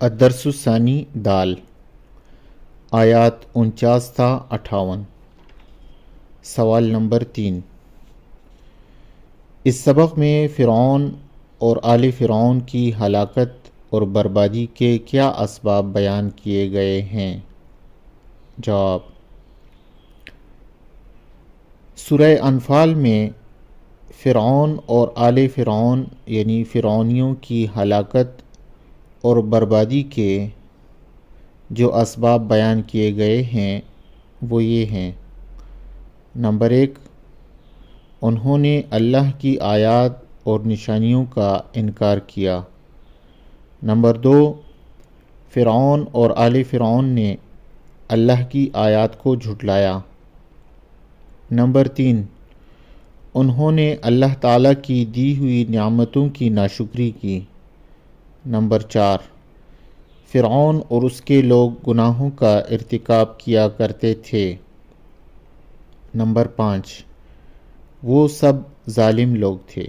الدرس الثانی دال آیات 49 تا 58۔ سوال نمبر 3۔ اس سبق میں فرعون اور آل فرعون کی ہلاکت اور بربادی کے کیا اسباب بیان کیے گئے ہیں؟ جواب: سورہ انفال میں فرعون اور آل فرعون یعنی فرعونیوں کی ہلاکت اور بربادی کے جو اسباب بیان کیے گئے ہیں وہ یہ ہیں۔ نمبر 1، انہوں نے اللہ کی آیات اور نشانیوں کا انکار کیا۔ نمبر 2، فرعون اور آل فرعون نے اللہ کی آیات کو جھٹلایا۔ نمبر 3، انہوں نے اللہ تعالیٰ کی دی ہوئی نعمتوں کی ناشکری کی۔ نمبر 4، فرعون اور اس کے لوگ گناہوں کا ارتکاب کیا کرتے تھے۔ نمبر 5، وہ سب ظالم لوگ تھے۔